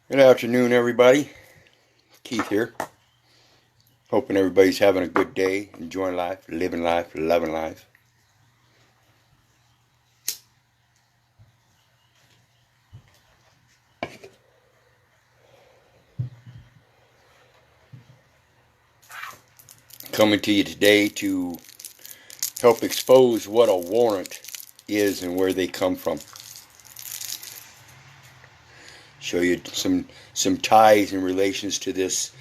Good afternoon, everybody. Keith here. Hoping everybody's having a good day, enjoying life, living life, loving life. Coming to you today to help expose what a warrant is and where they come from. Show you some ties and relations to this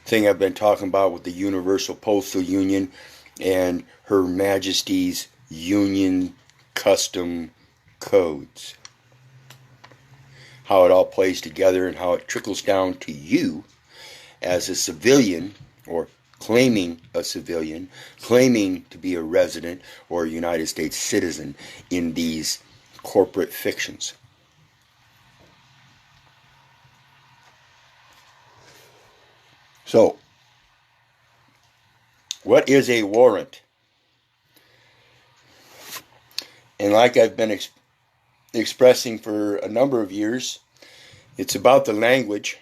thing I've been talking about with the Universal Postal Union and Her Majesty's Union Custom Codes. How it all plays together and how it trickles down to you as a civilian, or claiming a civilian, claiming to be a resident or a United States citizen in these corporate fictions. So, what is a warrant? And like I've been expressing for a number of years, it's about the language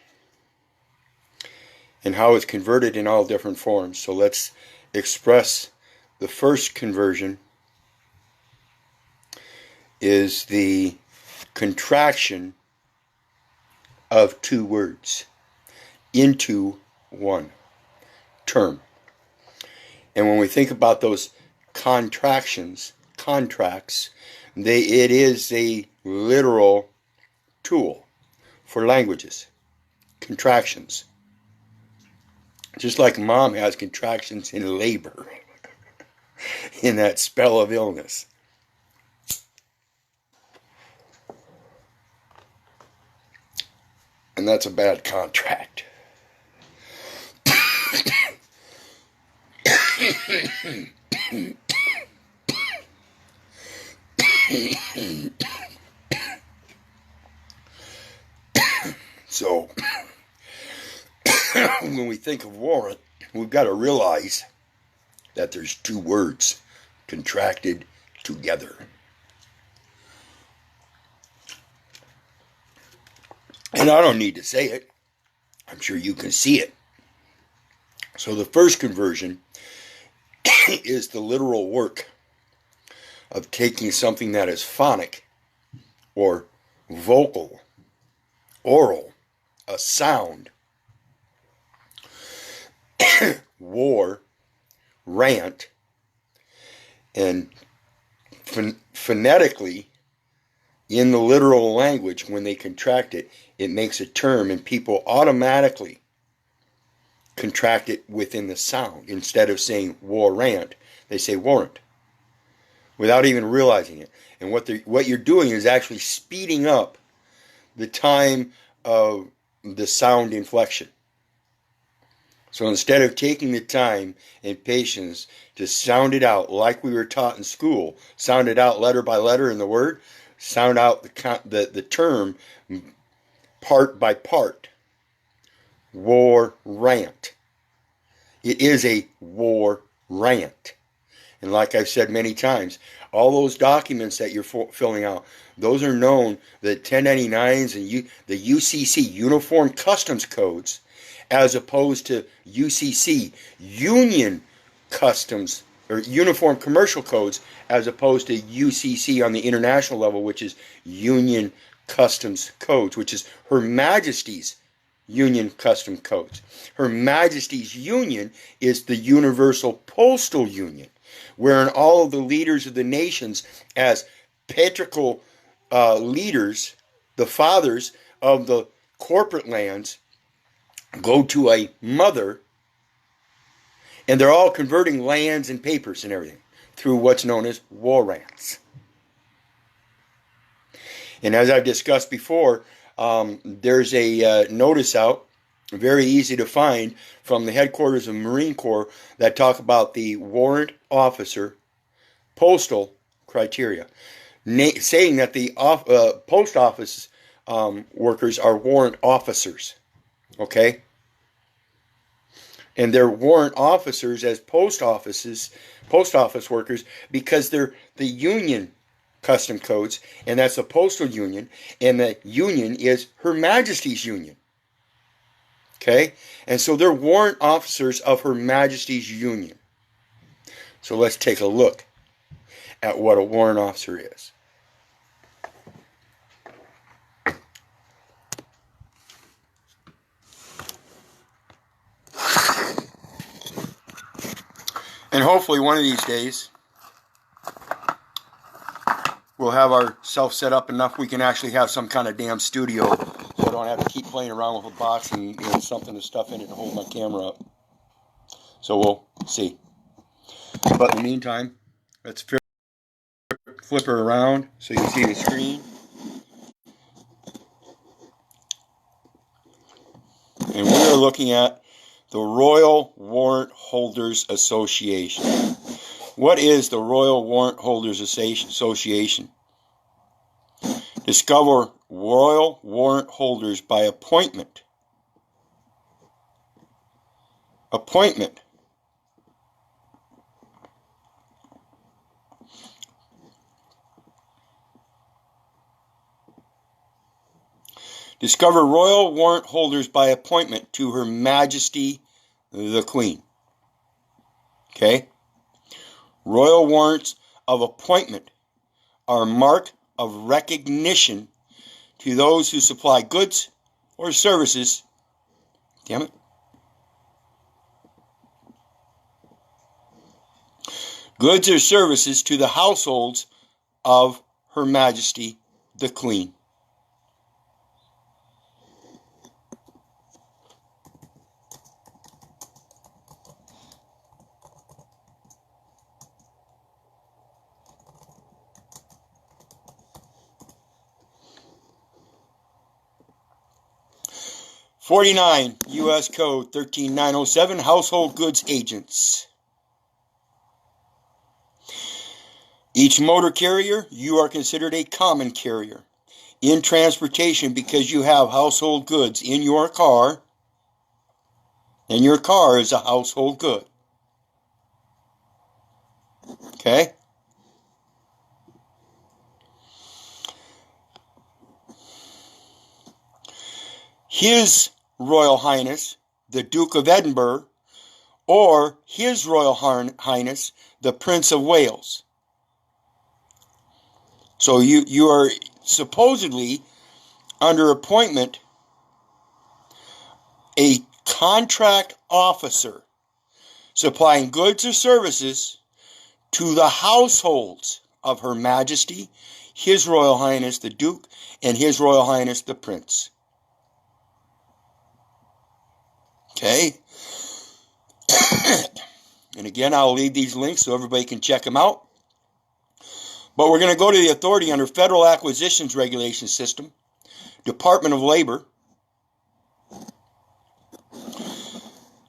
and how it's converted in all different forms. So let's express the first conversion is the contraction of two words into one term. And when we think about those contracts, it is a literal tool for languages. Contractions. Just like mom has contractions in labor, in that spell of illness. And that's a bad contract. So, when we think of warrant, we've got to realize that there's two words contracted together. And I don't need to say it. I'm sure you can see it. So the first conversion is the literal work of taking something that is phonic or vocal, oral, a sound, war, rant, and phonetically, in the literal language, when they contract it, it makes a term, and people automatically contract it within the sound. Instead of saying war rant, they say warrant, without even realizing it. And what you're doing is actually speeding up the time of the sound inflection. So instead of taking the time and patience to sound it out like we were taught in school, sound it out letter by letter in the word, sound out the term part by part. War rant. It is a war rant. And like I've said many times, all those documents that you're filling out, those are known, the 1099s and the UCC, Uniform Customs Codes, as opposed to UCC, Union Customs, or Uniform Commercial Codes, as opposed to UCC on the international level, which is Union Customs Codes, which is Her Majesty's Union Custom Codes. Her Majesty's Union is the Universal Postal Union, wherein all of the leaders of the nations, as patriarchal leaders, the fathers of the corporate lands, go to a mother, and they're all converting lands and papers and everything through what's known as warrants. And as I've discussed before, there's a notice out, very easy to find, from the headquarters of Marine Corps that talk about the warrant officer postal criteria, saying that the post office workers are warrant officers. Okay? And they're warrant officers as post office workers because they're the union custom codes, and that's the postal union, and the union is Her Majesty's Union. Okay? And so they're warrant officers of Her Majesty's Union. So let's take a look at what a warrant officer is. And hopefully one of these days we'll have ourselves set up enough we can actually have some kind of damn studio, so I don't have to keep playing around with a box and something to stuff in it to hold my camera up. So we'll see. But in the meantime, let's flip her around so you can see the screen. And we are looking at the Royal Warrant Holders Association. What is the Royal Warrant Holders Association? Discover Royal Warrant Holders by appointment. Appointment. Discover Royal Warrant Holders by appointment to Her Majesty the Queen. Okay? Royal warrants of appointment are a mark of recognition to those who supply goods or services. Damn it. Goods or services to the households of Her Majesty the Queen. '49 U.S. Code 13907, Household Goods Agents. Each motor carrier, you are considered a common carrier in transportation because you have household goods in your car, and your car is a household good. Okay? His Royal Highness, the Duke of Edinburgh, or His Royal Highness, the Prince of Wales. So you are supposedly under appointment a contract officer supplying goods or services to the households of Her Majesty, His Royal Highness the Duke, and His Royal Highness the Prince. Okay? And again, I'll leave these links so everybody can check them out. But we're going to go to the authority under Federal Acquisitions Regulation System, Department of Labor,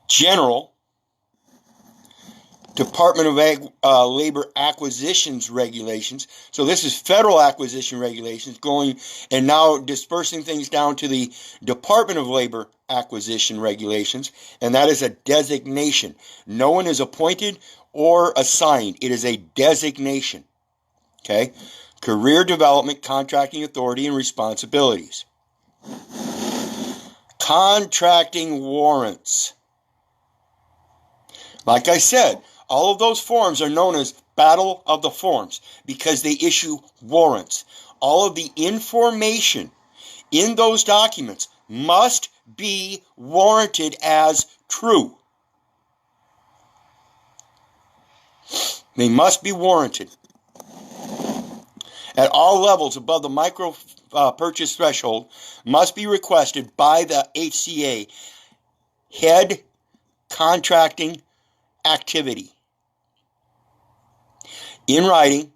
General, Department of Labor Acquisitions Regulations. So this is Federal Acquisition Regulations going and now dispersing things down to the Department of Labor Acquisition Regulations, and that is a designation. No one is appointed or assigned. It is a designation. Okay? Career Development, Contracting Authority, and Responsibilities. Contracting warrants. Like I said, all of those forms are known as Battle of the Forms because they issue warrants. All of the information in those documents must be warranted as true. They must be warranted. At all levels above the micro purchase threshold must be requested by the HCA, Head Contracting Activity, in writing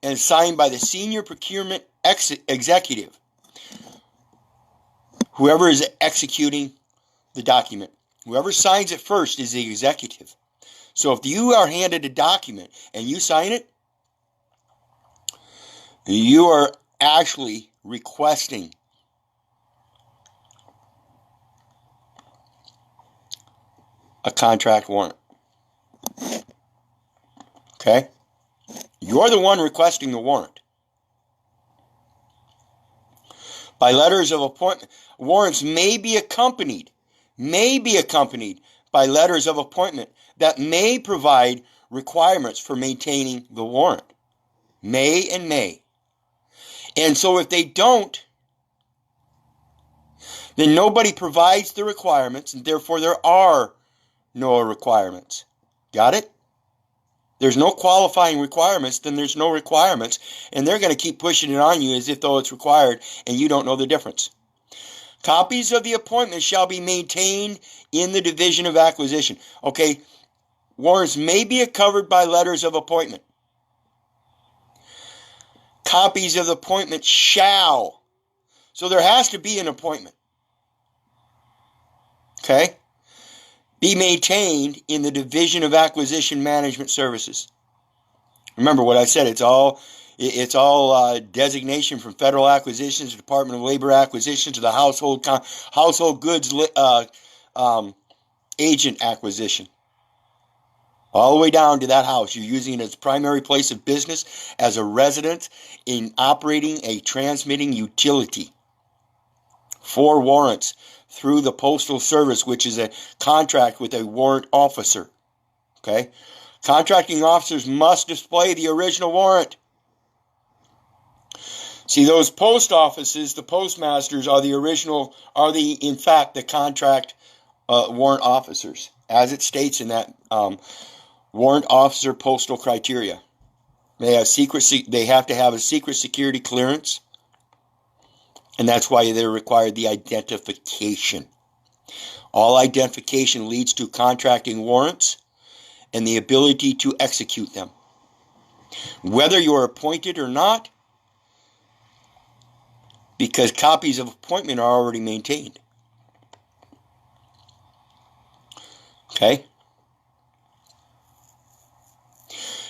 and signed by the Senior Procurement Executive, whoever is executing the document. Whoever signs it first is the executive. So if you are handed a document and you sign it, you are actually requesting a contract warrant. Okay? You're the one requesting the warrant. By letters of appointment, warrants may be accompanied may be accompanied by letters of appointment that may provide requirements for maintaining the warrant. May and may. And so if they don't, then nobody provides the requirements, and therefore there are no requirements. Got it? There's no qualifying requirements, then there's no requirements, and they're going to keep pushing it on you as if though it's required, and you don't know the difference. Copies of the appointment shall be maintained in the Division of Acquisition. Okay, warrants may be covered by letters of appointment. Copies of the appointment shall. So there has to be an appointment. Okay? Be maintained in the Division of Acquisition Management Services. Remember what I said, it's all designation from Federal Acquisitions, Department of Labor Acquisitions, to the Household Goods Agent Acquisition. All the way down to that house. You're using it as primary place of business, as a resident, in operating a transmitting utility. For warrants through the Postal Service, which is a contract with a warrant officer. Okay? Contracting officers must display the original warrant. See, those post offices, the postmasters, are in fact the contract warrant officers, as it states in that warrant officer postal criteria. They have to have a secret security clearance, and that's why they're required the identification. All identification leads to contracting warrants and the ability to execute them. Whether you're appointed or not, because copies of appointment are already maintained. Okay?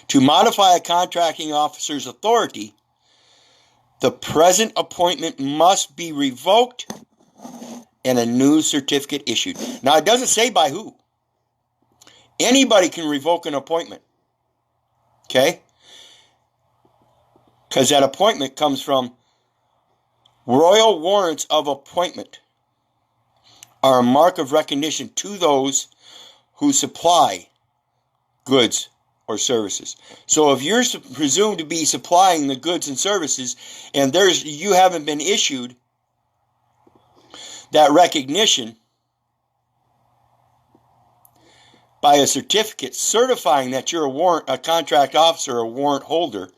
To modify a contracting officer's authority, the present appointment must be revoked and a new certificate issued. Now, it doesn't say by who. Anybody can revoke an appointment. Okay? Because that appointment comes from royal warrants of appointment are a mark of recognition to those who supply goods or services. So if you're presumed to be supplying the goods and services, and you haven't been issued that recognition by a certificate certifying that you're a contract officer or a warrant holder,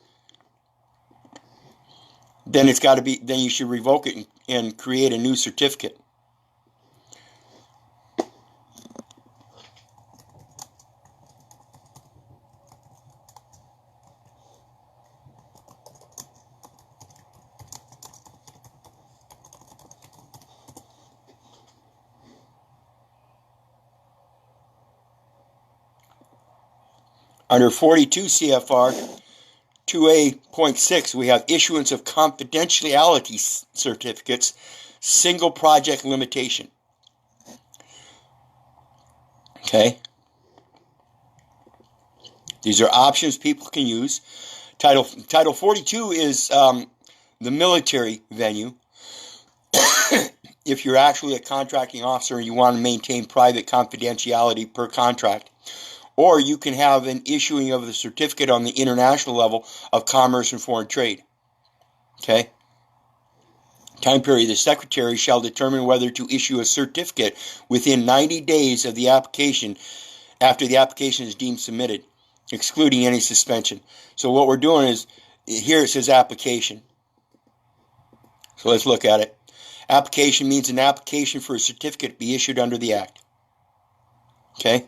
then you should revoke it and create a new certificate. Under 42 CFR 2A.6, we have Issuance of Confidentiality Certificates, Single Project Limitation. Okay? These are options people can use. Title 42 is the military venue. If you're actually a contracting officer and you want to maintain private confidentiality per contract. Or you can have an issuing of the certificate on the international level of commerce and foreign trade. Okay? Time period. The Secretary shall determine whether to issue a certificate within 90 days of the application after the application is deemed submitted, excluding any suspension. So what we're doing is, here it says application. So let's look at it. Application means an application for a certificate to be issued under the Act. Okay?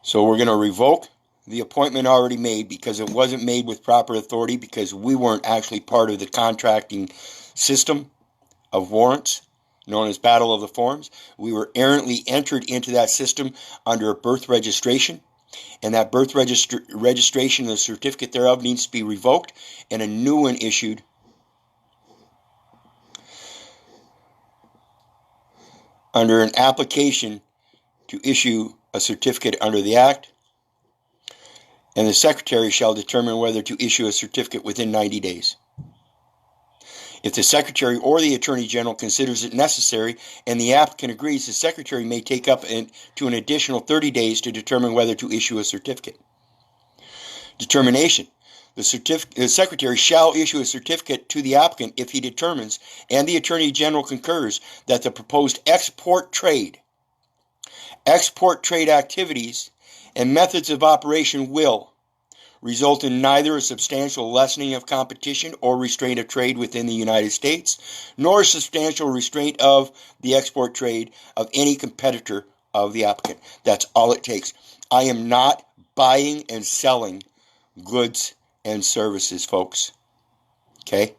So we're going to revoke the appointment already made because it wasn't made with proper authority, because we weren't actually part of the contracting system of warrants known as Battle of the Forms. We were errantly entered into that system under a birth registration, and that birth registration, the certificate thereof, needs to be revoked and a new one issued under an application to issue a certificate under the Act, and the Secretary shall determine whether to issue a certificate within 90 days. If the Secretary or the Attorney General considers it necessary and the applicant agrees, the Secretary may take up to an additional 30 days to determine whether to issue a certificate. Determination. The Secretary shall issue a certificate to the applicant if he determines, and the Attorney General concurs, that the proposed export trade activities and methods of operation will result in neither a substantial lessening of competition or restraint of trade within the United States, nor a substantial restraint of the export trade of any competitor of the applicant. That's all it takes. I am not buying and selling goods and services, folks. Okay?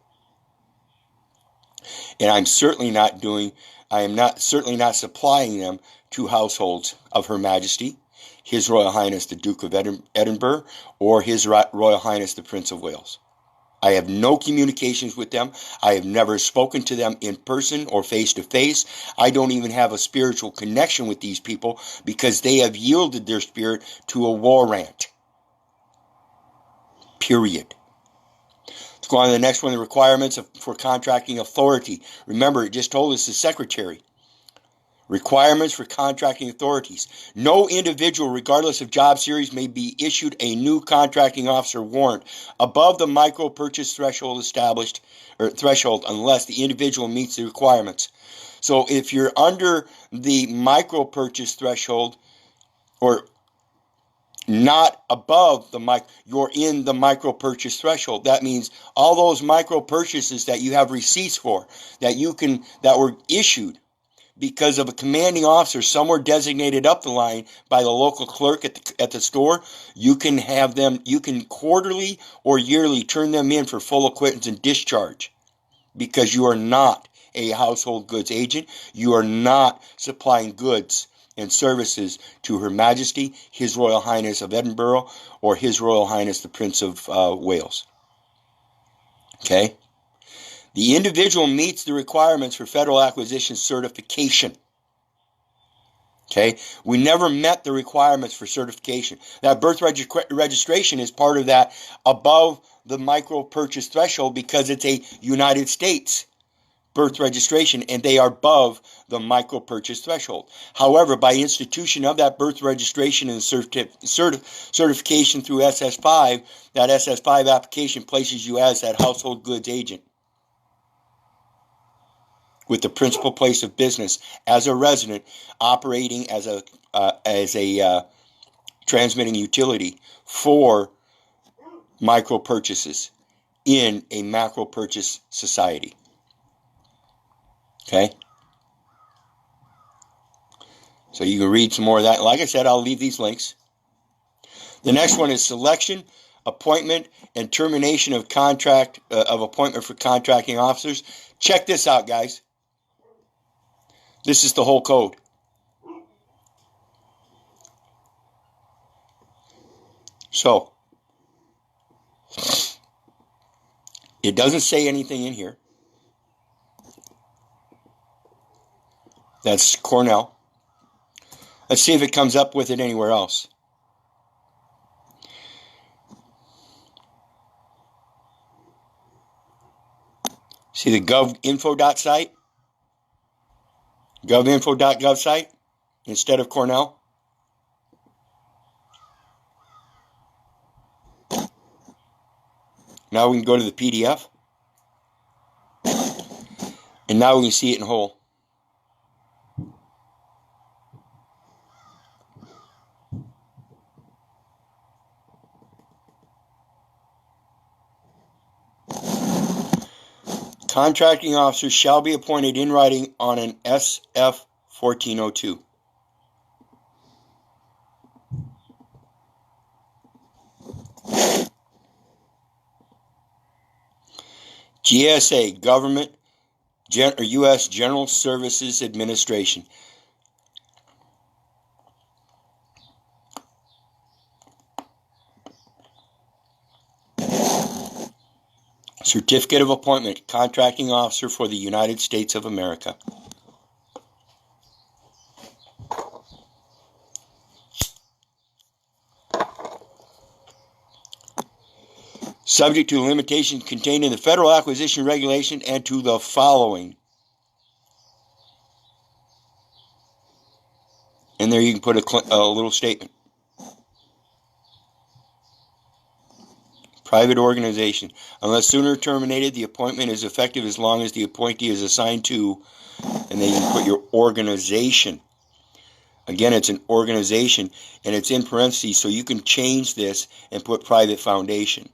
And I'm certainly not certainly not supplying them to households of Her Majesty, His Royal Highness the Duke of Edinburgh, or His Royal Highness the Prince of Wales. I have no communications with them. I have never spoken to them in person or face to face. I don't even have a spiritual connection with these people because they have yielded their spirit to a warrant. Period. Let's go on to the next one, the requirements for contracting authority. Remember, it just told us the Secretary. Requirements for contracting authorities. No individual, regardless of job series, may be issued a new contracting officer warrant above the micro purchase threshold unless the individual meets the requirements. So if you're under the micro purchase threshold or not above you're in the micro purchase threshold. That means all those micro purchases that you have receipts for, that were issued because of a commanding officer somewhere designated up the line by the local clerk at the store, you can have them, you can quarterly or yearly turn them in for full acquittance and discharge because you are not a household goods agent. You are not supplying goods and services to Her Majesty, His Royal Highness of Edinburgh, or His Royal Highness the Prince of Wales. Okay? The individual meets the requirements for federal acquisition certification. Okay? We never met the requirements for certification. That birth registration is part of that above the micro purchase threshold because it's a United States birth registration and they are above the micro purchase threshold. However, by institution of that birth registration and certification through SS5, that SS5 application places you as that household goods agent with the principal place of business as a resident operating as a transmitting utility for micro purchases in a macro purchase society. Okay? So you can read some more of that. Like I said, I'll leave these links. The next one is selection, appointment, and termination of contract of appointment for contracting officers. Check this out, guys. This is the whole code. So, it doesn't say anything in here. That's Cornell. Let's see if it comes up with it anywhere else. See the govinfo site? Govinfo.gov site instead of Cornell. Now we can go to the PDF. And now we can see it in whole. Contracting officers shall be appointed in writing on an SF 1402. GSA, Government or U.S. General Services Administration. Certificate of Appointment, Contracting Officer for the United States of America. subject to the limitations contained in the Federal Acquisition Regulation and to the following. And there you can put a little statement. Private organization. Unless sooner terminated, the appointment is effective as long as the appointee is assigned to, and then you can put your organization. Again, it's an organization, and it's in parentheses, so you can change this and put private foundation.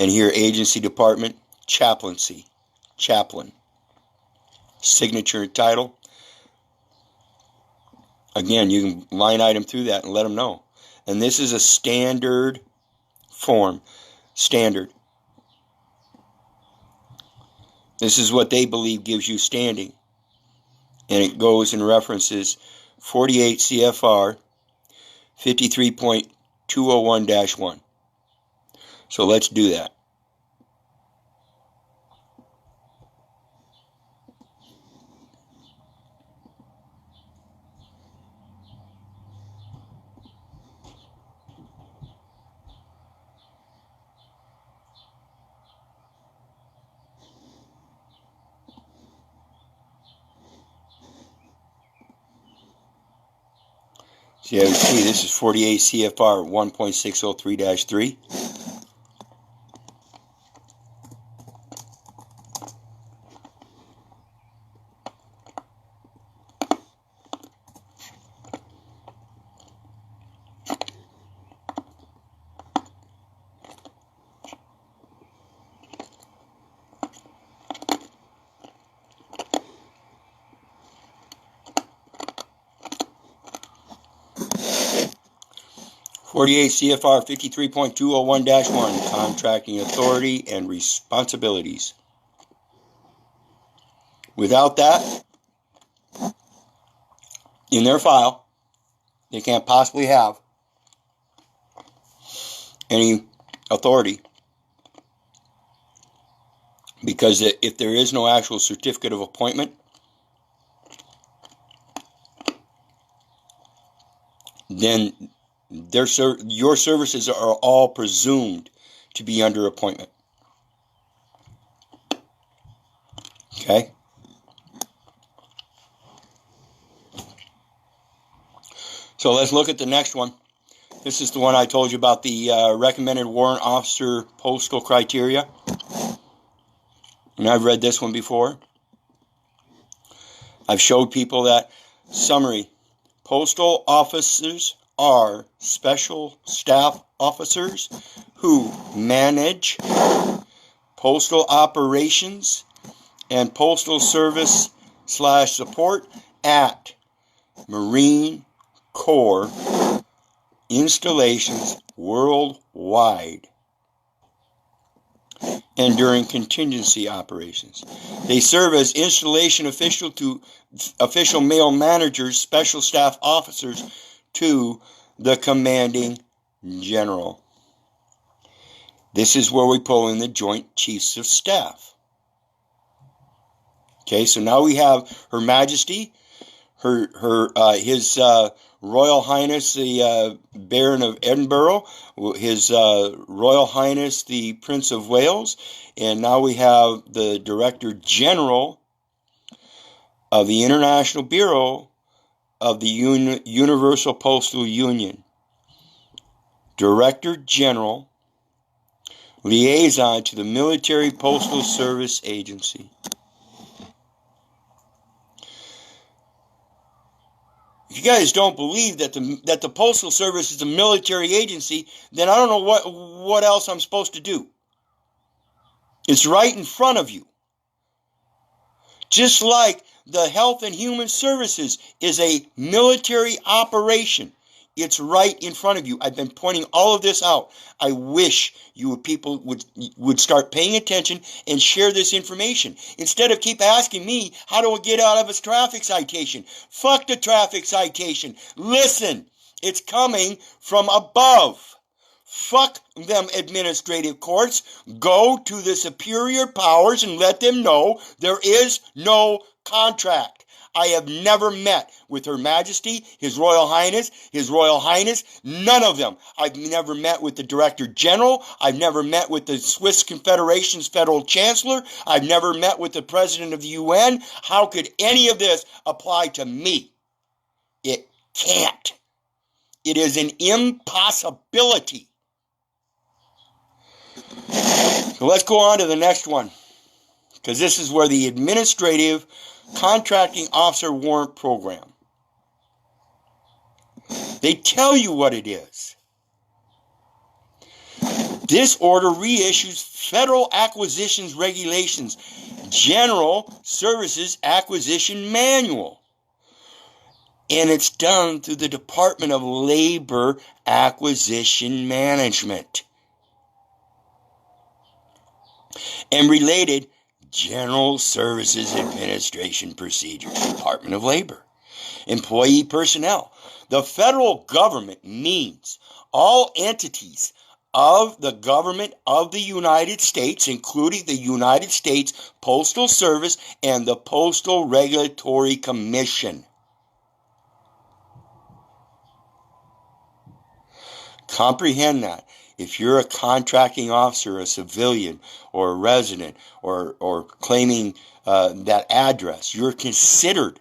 And here, agency, department, chaplaincy, chaplain. Signature and title. Again, you can line item through that and let them know. And this is a standard form. Standard. This is what they believe gives you standing. And it goes and references 48 CFR 53.201-1. So let's do that. So you see, this is 48 CFR 1.603-3. CFR 53.201-1, contracting authority and responsibilities. Without that, in their file, they can't possibly have any authority, because if there is no actual certificate of appointment, then your services are all presumed to be under appointment. Okay? So let's look at the next one. This is the one I told you about, the recommended warrant officer postal criteria. And I've read this one before. I've showed people that. Summary. Postal officers are special staff officers who manage postal operations and postal service / support at Marine Corps installations worldwide and during contingency operations. They serve as installation official mail managers, special staff officers to the commanding general. This is where we pull in the Joint Chiefs of Staff. Okay, so now we have Her Majesty, His Royal Highness the Baron of Edinburgh, His Royal Highness the Prince of Wales, and now we have the Director General of the International Bureau of the Universal Postal Union. Director General, liaison to the Military Postal Service Agency. If you guys don't believe that the Postal Service is a military agency, then I don't know what else I'm supposed to do. It's right in front of you. Just like the Health and Human Services is a military operation. It's right in front of you. I've been pointing all of this out. I wish people would start paying attention and share this information. Instead of keep asking me, how do I get out of a traffic citation? Fuck the traffic citation. Listen, it's coming from above. Fuck them administrative courts. Go to the superior powers and let them know there is no contract. I have never met with Her Majesty, His Royal Highness, none of them. I've never met with the Director General. I've never met with the Swiss Confederation's Federal Chancellor. I've never met with the President of the UN. How could any of this apply to me? It can't. It is an impossibility. So let's go on to the next one, because this is where the Administrative Contracting Officer Warrant Program. They tell you what it is. This order reissues Federal Acquisitions Regulations, General Services Acquisition Manual. And it's done through the Department of Labor Acquisition Management and related General Services Administration Procedures, Department of Labor. Employee personnel. The federal government means all entities of the government of the United States, including the United States Postal Service and the Postal Regulatory Commission. Comprehend that. If you're a contracting officer, a civilian, or a resident, or claiming that address, you're considered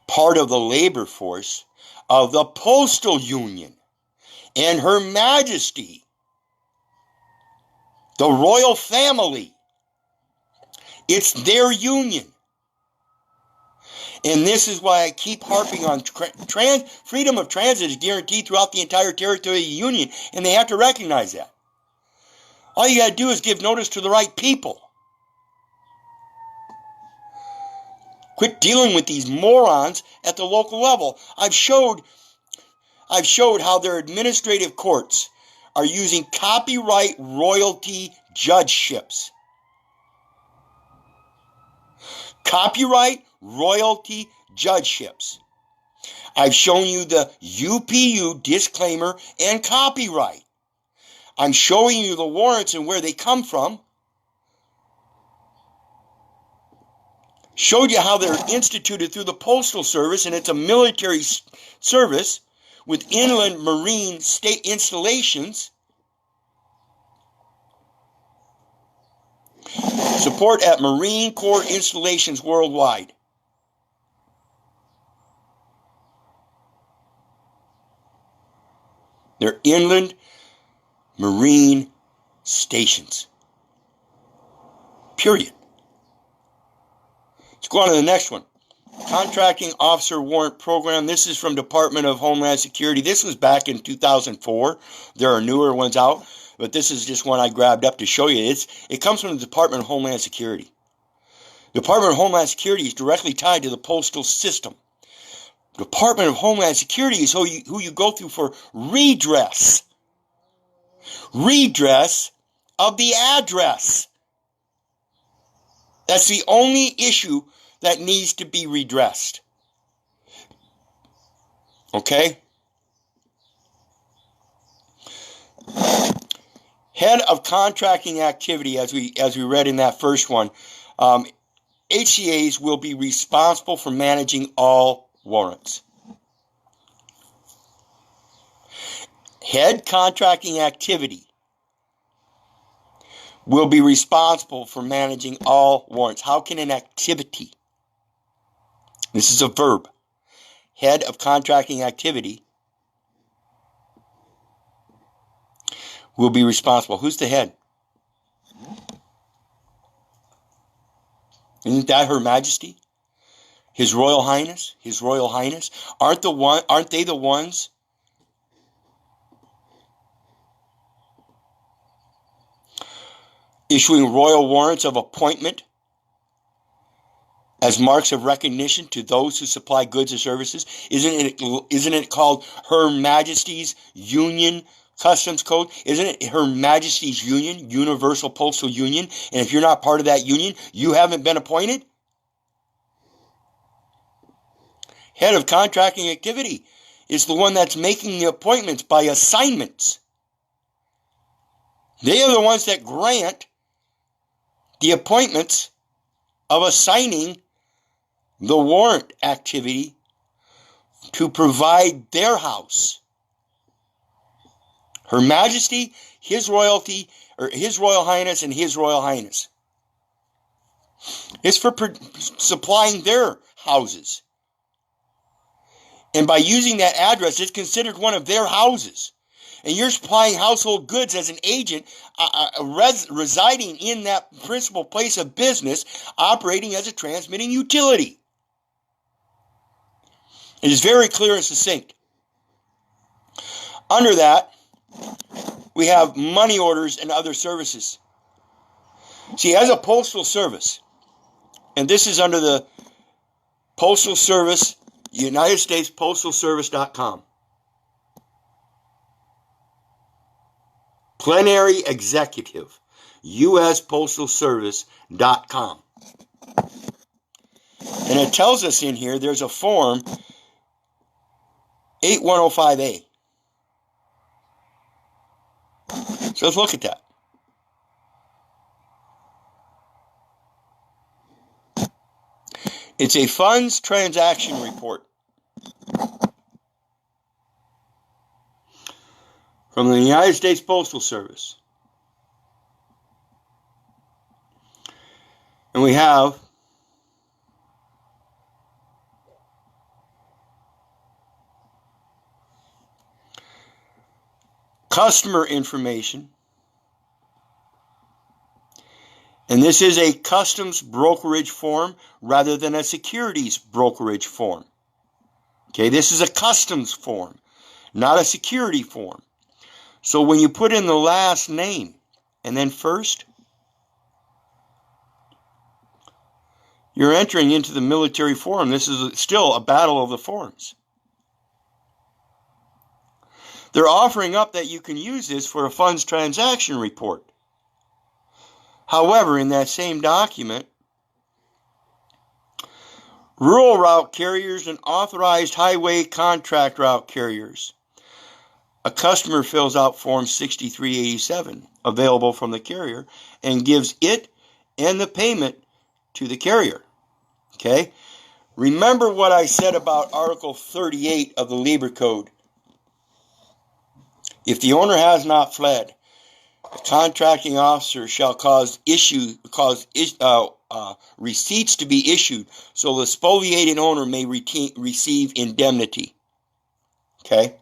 part of the labor force of the Postal Union and Her Majesty, the royal family. It's their union. And this is why I keep harping on freedom of transit is guaranteed throughout the entire territory of the Union, and they have to recognize that. All you got to do is give notice to the right people. Quit dealing with these morons at the local level. I've showed how their administrative courts are using copyright royalty judgeships. Copyright royalty judgeships. I've shown you the UPU disclaimer and copyright. I'm showing you the warrants and where they come from. Showed you how they're instituted through the Postal Service, and it's a military service with inland marine state installations. Support at Marine Corps installations worldwide. They're inland marine stations. Period. Let's go on to the next one. Contracting Officer Warrant Program. This is from Department of Homeland Security. This was back in 2004. There are newer ones out, but this is just one I grabbed up to show you. It comes from the Department of Homeland Security. The Department of Homeland Security is directly tied to the postal system. Department of Homeland Security is who you go through for redress. Redress of the address. That's the only issue that needs to be redressed. Okay? Head of Contracting Activity, as we read in that first one, HCAs will be responsible for managing all warrants. Head Contracting Activity will be responsible for managing all warrants. How can an activity, this is a verb, head of contracting activity will be responsible. Who's the head? Isn't that Her Majesty? His Royal Highness? His Royal Highness? Aren't they the ones issuing royal warrants of appointment as marks of recognition to those who supply goods or services? Isn't it called Her Majesty's Union Customs Code? Isn't it Her Majesty's Union, Universal Postal Union? And if you're not part of that union, you haven't been appointed? Head of Contracting Activity is the one that's making the appointments by assignments. They are the ones that grant the appointments of assigning the warrant activity to provide their house. Her Majesty, His Royalty, or His Royal Highness, and His Royal Highness. It's for supplying their houses. And by using that address, it's considered one of their houses. And you're supplying household goods as an agent residing in that principal place of business, operating as a transmitting utility. It is very clear and succinct. Under that, we have money orders and other services. See, as a postal service, and this is under the Postal Service, United States Postal Service.com. Plenary Executive, U.S. Postal Service.com. And it tells us in here there's a form 8105A. So let's look at that. It's a funds transaction report from the United States Postal Service. And we have customer information. And this is a customs brokerage form rather than a securities brokerage form. Okay, this is a customs form, not a security form. So when you put in the last name and then first, you're entering into the military form. This is still a battle of the forms. They're offering up that you can use this for a funds transaction report. However, in that same document, rural route carriers and authorized highway contract route carriers. A customer fills out Form 6387, available from the carrier, and gives it and the payment to the carrier. Okay? Remember what I said about Article 38 of the Labor Code. If the owner has not fled, the contracting officer shall cause receipts to be issued so the spoliated owner may receive indemnity. Okay?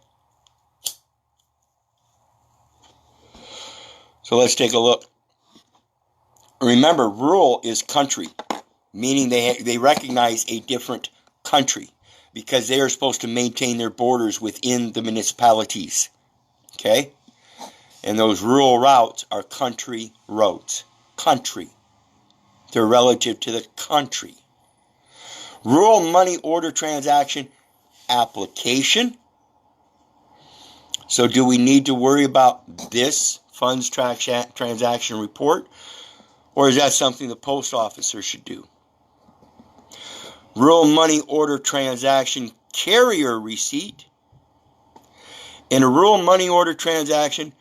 So let's take a look. Remember, rural is country, meaning they recognize a different country because they are supposed to maintain their borders within the municipalities. Okay? And those rural routes are country roads. Country. They're relative to the country. Rural money order transaction application. So do we need to worry about this funds transaction report? Or is that something the post officer should do? Rural money order transaction carrier receipt. And a rural money order transaction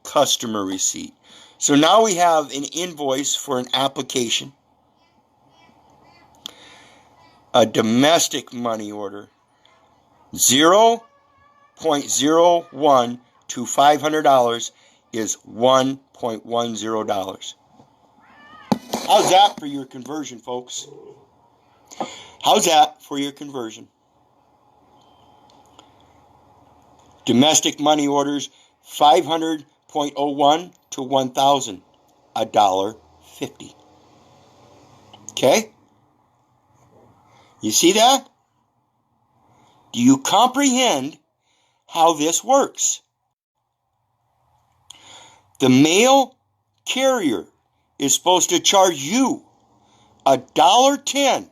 customer receipt. So now we have an invoice for an application, a domestic money order, 0.01 to $500 is $1.10. How's that for your conversion, folks? How's that for your conversion? Domestic money orders, 500.01 to 1,000, $1.50. Okay? You see that? Do you comprehend how this works? The mail carrier is supposed to charge you $1.10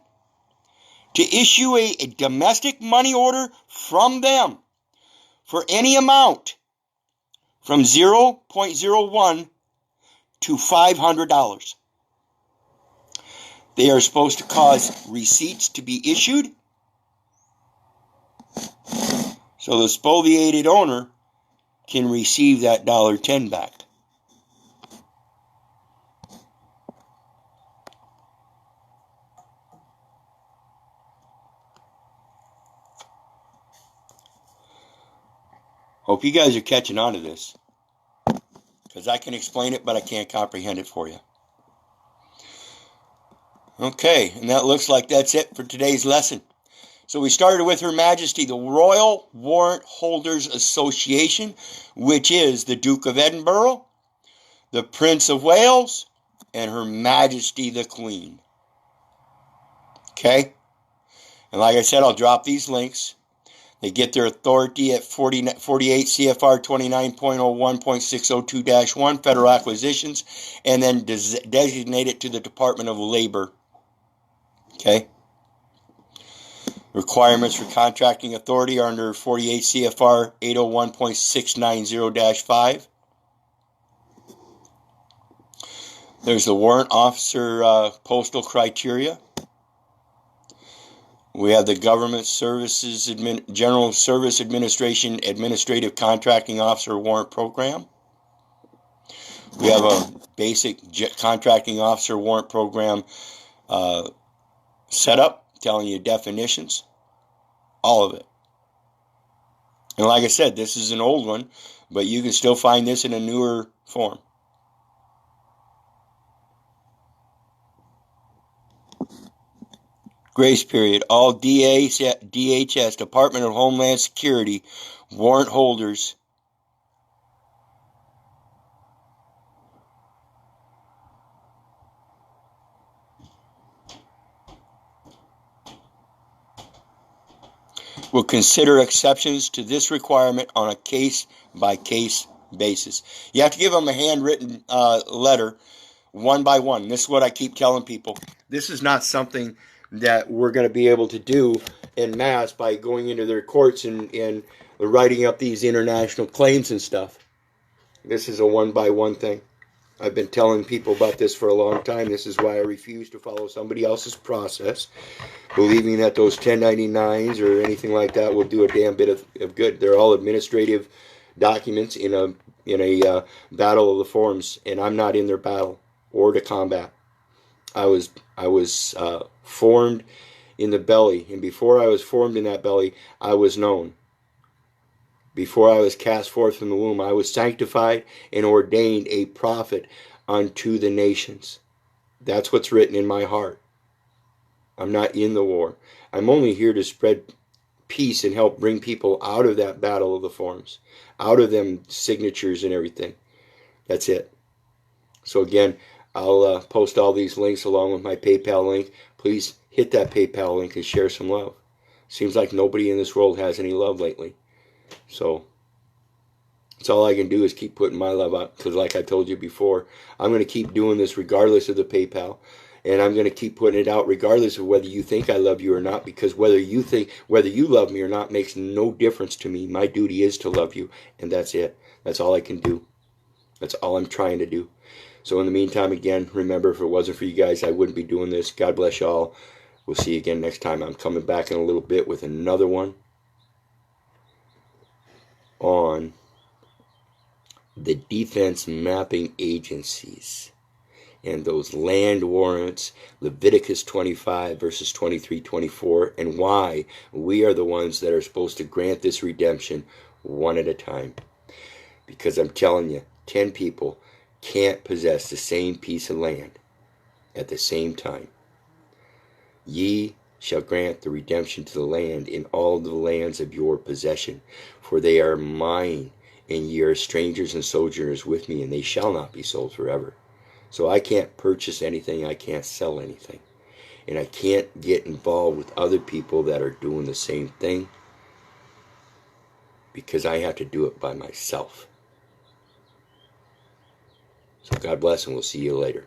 to issue a domestic money order from them for any amount from 0.01 to $500. They are supposed to cause receipts to be issued so the spoliated owner can receive that $1.10 back. Hope you guys are catching on to this, because I can explain it, but I can't comprehend it for you. Okay, and that looks like that's it for today's lesson. So we started with Her Majesty, the Royal Warrant Holders Association, which is the Duke of Edinburgh, the Prince of Wales, and Her Majesty the Queen. Okay? And like I said, I'll drop these links. They get their authority at 48 CFR 29.01.602-1, Federal Acquisitions, and then designate it to the Department of Labor. Okay? Requirements for contracting authority are under 48 CFR 801.690-5. There's the warrant officer postal criteria. We have the Government Services General Service Administration Administrative Contracting Officer Warrant Program. We have a basic contracting officer warrant program setup, telling you definitions, all of it. And like I said, this is an old one, but you can still find this in a newer form. Grace period. All DHS, Department of Homeland Security, warrant holders will consider exceptions to this requirement on a case-by-case basis. You have to give them a handwritten letter one by one. This is what I keep telling people. This is not something that we're going to be able to do en masse by going into their courts and writing up these international claims and stuff. This is a one-by-one thing. I've been telling people about this for a long time. This is why I refuse to follow somebody else's process, believing that those 1099s or anything like that will do a damn bit of good. They're all administrative documents in a battle of the forms, and I'm not in their battle or to combat. I was formed in the belly, and before I was formed in that belly, I was known. Before I was cast forth from the womb, I was sanctified and ordained a prophet unto the nations. That's what's written in my heart. I'm not in the war. I'm only here to spread peace and help bring people out of that battle of the forms, out of them signatures and everything. That's it. So again, I'll post all these links along with my PayPal link. Please hit that PayPal link and share some love. Seems like nobody in this world has any love lately. So that's all I can do is keep putting my love out, because like I told you before, I'm going to keep doing this regardless of the PayPal, and I'm going to keep putting it out regardless of whether you think I love you or not, because whether you love me or not makes no difference to me. My duty is to love you, and that's it. That's all I can do. That's all I'm trying to do. So in the meantime, again, remember, if it wasn't for you guys, I wouldn't be doing this. God bless you all. We'll see you again next time. I'm coming back in a little bit with another one on the defense mapping agencies and those land warrants, Leviticus 25 verses 23-24, and why we are the ones that are supposed to grant this redemption one at a time. Because I'm telling you, 10 people can't possess the same piece of land at the same time. Ye shall grant the redemption to the land in all the lands of your possession, for they are mine, and ye are strangers and sojourners with me, and they shall not be sold forever. So I can't purchase anything, I can't sell anything, and I can't get involved with other people that are doing the same thing, because I have to do it by myself. So God bless, and we'll see you later.